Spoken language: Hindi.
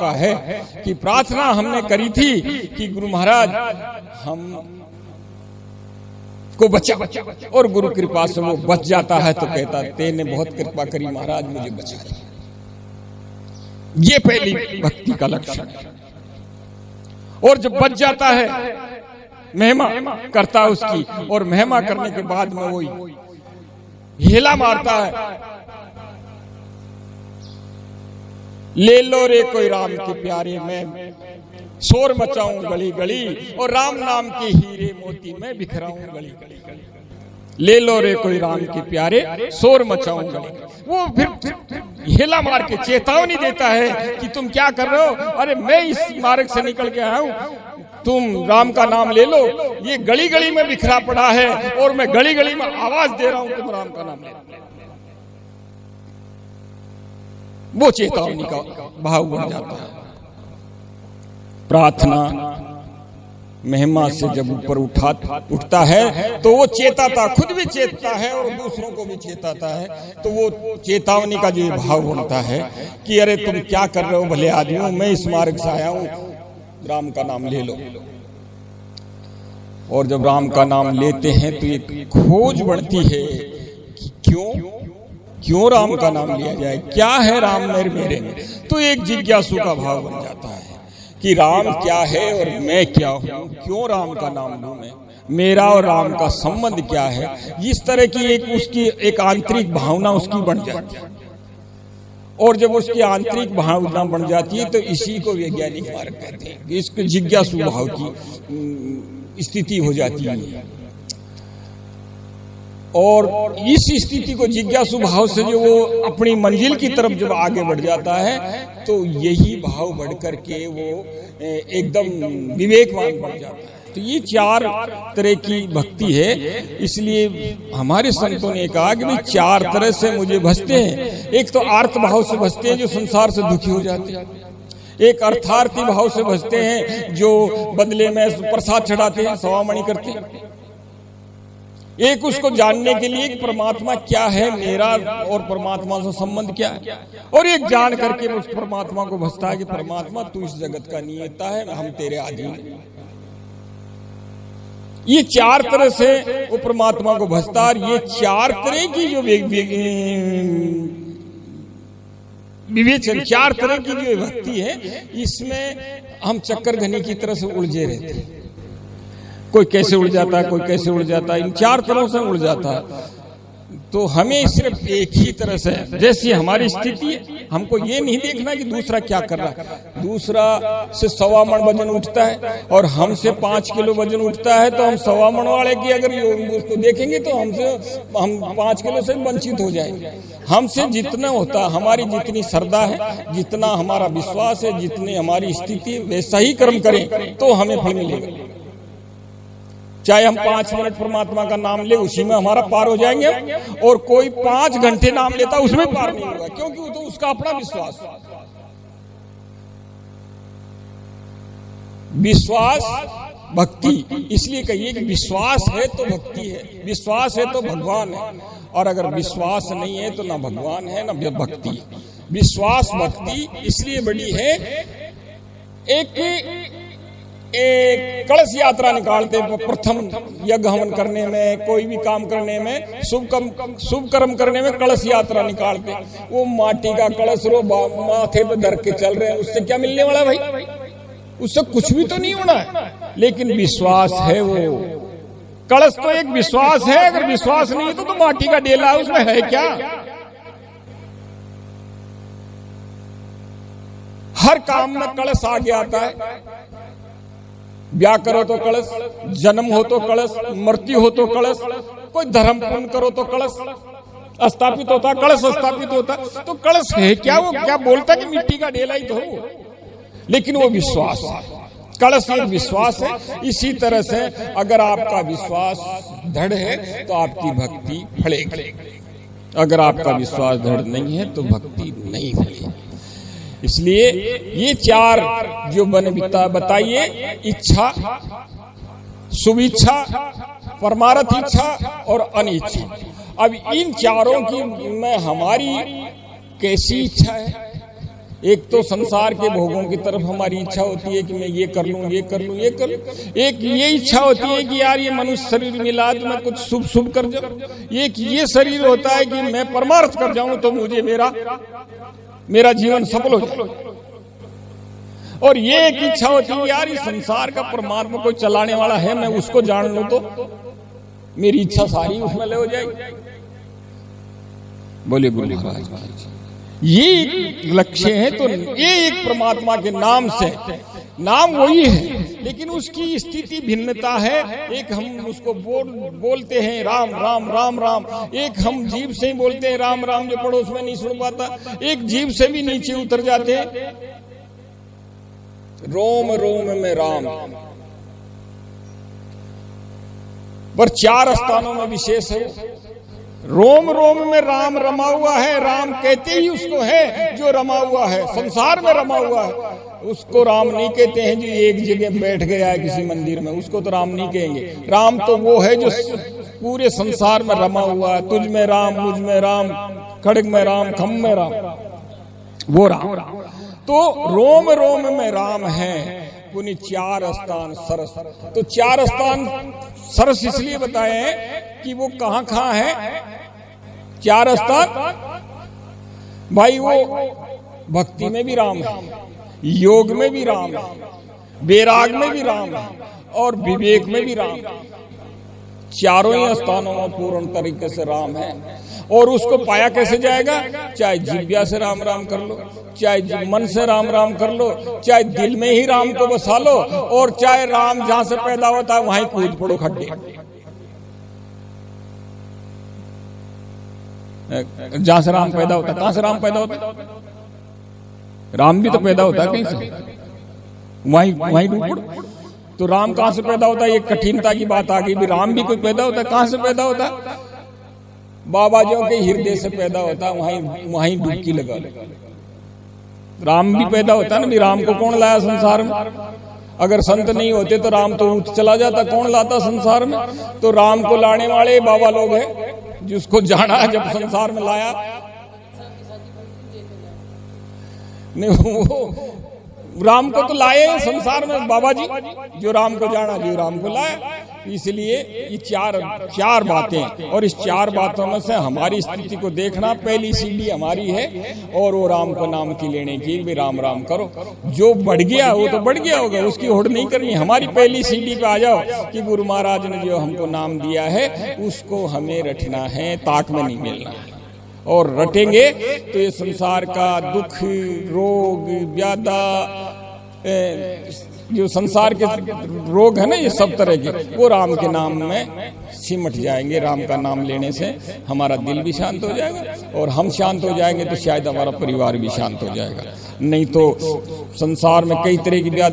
का है कि प्रार्थना हमने करी थी कि गुरु महाराज हम को बचा, और गुरु कृपा से वो बच जाता है तो कहता तेने बहुत कृपा करी महाराज, मुझे बचा लिया। ये पहली भक्ति का लक्षण है। और जब बच जाता है, महिमा करता है उसकी, और महिमा करने के बाद में वो हेला मारता है, ले लो रे कोई राम के प्यारे, मैं शोर मचाऊं गली गली, और राम नाम के हीरे मोती मैं बिखराऊं गली गली। ले लो रे कोई राम के प्यारे, शोर मचाऊं गली। वो फिर हेला मार के चेतावनी देता है कि तुम क्या कर रहे हो, अरे मैं इस मार्ग से निकल के आया हूं, तुम राम का नाम ले लो, ये गली गली में बिखरा पड़ा है और मैं गली गली में आवाज दे रहा हूं, तुम राम का नाम ले लो। वो चेतावनी का भाव बन जाता है। प्रार्थना महिमा से जब ऊपर उठता है तो वो चेताता, खुद भी चेतता है और दूसरों को भी चेताता है। तो वो चेतावनी का जो भाव बनता है कि अरे तुम क्या कर रहे हो भले आदमियों, मैं इस मार्ग से आया हूं, राम का नाम ले लो। और जब राम का नाम लेते हैं तो एक खोज बढ़ती है कि क्यों राम का नाम लिया जाए, क्या है राम मेरे में। तो एक जिज्ञासु का भाव बन जाता है कि राम क्या है और मैं क्या हूं, क्यों राम का नाम लूं मैं, मेरा और राम का संबंध क्या है। इस तरह की उसकी एक आंतरिक भावना उसकी बन जाती है। और जब उसकी आंतरिक भावना बन जाती है तो इसी को वैज्ञानिक मार्ग कहते हैं। इसको जिज्ञासु भाव की स्थिति हो जाती है। और इस स्थिति को जिज्ञासु भाव से जो वो अपनी मंजिल की तरफ जब आगे बढ़ जाता है तो यही भाव बढ़ करके वो एकदम विवेकवान बन जाता है। तो ये चार तरह की भक्ति है। इसलिए हमारे संतों ने कहा कि भाई चार तरह से मुझे भजते हैं। एक तो आर्त भाव से भजते हैं जो संसार से दुखी हो जाते हैं, एक अर्थार्थी भाव से भजते हैं जो बदले में प्रसाद चढ़ाते हैं, सवामणि करते हैं, एक उसको जानने के लिए परमात्मा क्या है मेरा और परमात्मा से संबंध क्या है, और एक जान करके उस परमात्मा को भजता है कि परमात्मा तू इस जगत का नियंता है, हम तेरे अधीन हैं। ये चार तरह से वो परमात्मा को भजता है। ये चार तरह की जो विवेचन, चार तरह की जो भक्ति है, इसमें हम चक्कर घनी की तरह से उलझे रहते हैं। कोई कैसे उड़ जाता है, कोई कैसे उड़ जाता है, इन चार तरह से उड़ जाता है। तो हमें सिर्फ एक ही तरह से, जैसी हमारी स्थिति है, हमको ये नहीं देखना कि दूसरा क्या कर रहा है। दूसरा से 1.25 मण वजन उठता है और हमसे 5 किलो वजन उठता है, तो हम 1.25 मण वाले की अगर उसको देखेंगे तो हम 5 किलो से वंचित हो जाएंगे। हमसे जितना होता, हमारी जितनी श्रद्धा है, जितना हमारा विश्वास है, जितनी हमारी स्थिति, वैसा ही कर्म करें तो हमें फल मिलेगा। चाहे हम 5 मिनट परमात्मा का नाम ले, उसी में हमारा पार हो जाएंगे, और कोई 5 घंटे नाम लेता उसमें पार नहीं होगा, क्योंकि वो तो उसका अपना विश्वास भक्ति। इसलिए कहिए कि विश्वास है तो भक्ति है, विश्वास है तो भगवान है, और अगर विश्वास नहीं है तो ना भगवान है ना भक्ति। विश्वास भक्ति इसलिए बड़ी है। एक कलश यात्रा निकालते प्रथम यज्ञ हवन करने में, कोई भी काम करने में, शुभ कर्म करने में कलश यात्रा निकालते। वो माटी का कलश रो माथे पे धर के चल रहे हैं, उससे क्या मिलने वाला भाई? उससे कुछ भी तो नहीं होना है। लेकिन विश्वास है, वो कलश तो एक विश्वास है। अगर विश्वास नहीं है तो माटी का डेला है, उसमें है क्या? हर काम में कलश आगे आता है। ब्याह करो तो कलश, जन्म हो तो कलश, मृत्यु हो तो कलश, कोई धर्म पूर्ण करो तो कलश स्थापित होता, कलश स्थापित होता। तो कलश है क्या? वो क्या बोलता कि मिट्टी का ढेला ही तो हो, लेकिन वो विश्वास, कलश एक विश्वास है। इसी तरह से अगर आपका विश्वास दृढ़ है तो आपकी भक्ति फलेगी, अगर आपका विश्वास दृढ़ नहीं है तो भक्ति नहीं फलेगी। इसलिए ये चार जो बताइए, इच्छा, शुभ इच्छा, परमार्थ इच्छा और अनिच्छा। अब इन चारों की में हमारी कैसी इच्छा है, एक तो संसार के भोगों की तरफ हमारी इच्छा होती है कि मैं ये कर लूं, ये कर लूं, ये कर लूं। एक ये इच्छा होती है कि यार ये मनुष्य शरीर मिला तो मैं कुछ शुभ शुभ कर जाऊं। एक ये शरीर होता है कि मैं परमार्थ कर जाऊं तो मुझे मेरा जीवन सफल हो जाए। और ये एक इच्छा होती है यार इस संसार का परमात्मा कोई चलाने वाला है, मैं उसको जान लूं तो मेरी इच्छा सारी उसमें ले हो जाएगी। बोले बोले महाराज, ये लक्ष्य है। तो ये एक परमात्मा के नाम से, नाम वही है लेकिन उसकी स्थिति भिन्नता है। एक हम उसको बोलते हैं राम राम राम राम, एक हम जीभ से ही बोलते हैं राम राम, जो पड़ोस में नहीं सुन पाता। एक जीभ से भी नीचे उतर जाते हैं, रोम रोम में राम। पर 4 स्थानों में विशेष है। रोम रोम में राम रमा हुआ है, राम कहते ही उसको है जो रमा हुआ है, संसार में रमा हुआ है। उसको राम नहीं कहते हैं जो एक जगह बैठ गया है किसी मंदिर में, उसको तो राम नहीं कहेंगे। राम तो वो है जो पूरे संसार में रमा हुआ है। तुझ में राम, मुझ में राम, खड़ग में राम, खम में राम, वो राम। तो रोम रोम में राम है। पुनि 4 स्थान सरस। तो 4 स्थान सरस इसलिए बताए हैं कि वो कहां कहां है। 4 स्थान भाई, वो भक्ति में भी राम है, योग में भी राम है, वैराग में भी राम है और विवेक में भी राम है। चारों ही स्थानों में पूर्ण तरीके से राम है। और उसको पाया कैसे जाएगा? चाहे जिव्या से राम राम कर लो, चाहे मन से राम राम कर लो, चाहे दिल में ही राम को बसा लो, और चाहे राम जहां से पैदा होता है वहीं कूद पड़ो खड्डे। जहां से राम पैदा होता है, कहां से राम पैदा होता है? राम भी तो पैदा होता है कहीं से, वहीं डूब पड़ो। तो राम कहां से पैदा होता है? ये कठिनता की बात आ गई। भी राम भी कोई पैदा होता है, कहां से पैदा होता है? बाबा जो के हृदय से पैदा होता है, वहीं डुबकी लगा लो। राम भी पैदा होता है ना। भी राम को कौन लाया संसार में? अगर संत नहीं होते तो राम तो उठ चला जाता, कौन लाता संसार में? तो राम को लाने वाले बाबा लोग हैं, जिसको जाना जब संसार में लाया। नहीं, वो राम को तो लाए संसार में बाबा जी, जो राम को जाना, जो राम को लाया। इसलिए ये चार बातें, और इस 4 बातों में से हमारी स्थिति को देखना। पहली सीढ़ी हमारी है, और वो राम को नाम की लेने की, भी राम राम करो। जो बढ़ गया वो तो बढ़ गया होगा, उसकी होड़ नहीं करनी। हमारी पहली सीढ़ी पे आ जाओ कि गुरु महाराज ने जो हमको नाम दिया है उसको हमें रटना है, ताक में नहीं मिलना है। और रटेंगे तो ये संसार का दुख, रोग, व्याधा, जो संसार के रोग है ना, ये सब तरह के, वो राम के नाम में सिमट जाएंगे। राम का नाम लेने से हमारा दिल भी शांत हो जाएगा, और हम शांत हो जाएंगे तो शायद हमारा परिवार भी शांत हो जाएगा। नहीं तो संसार में कई तरह की व्याधि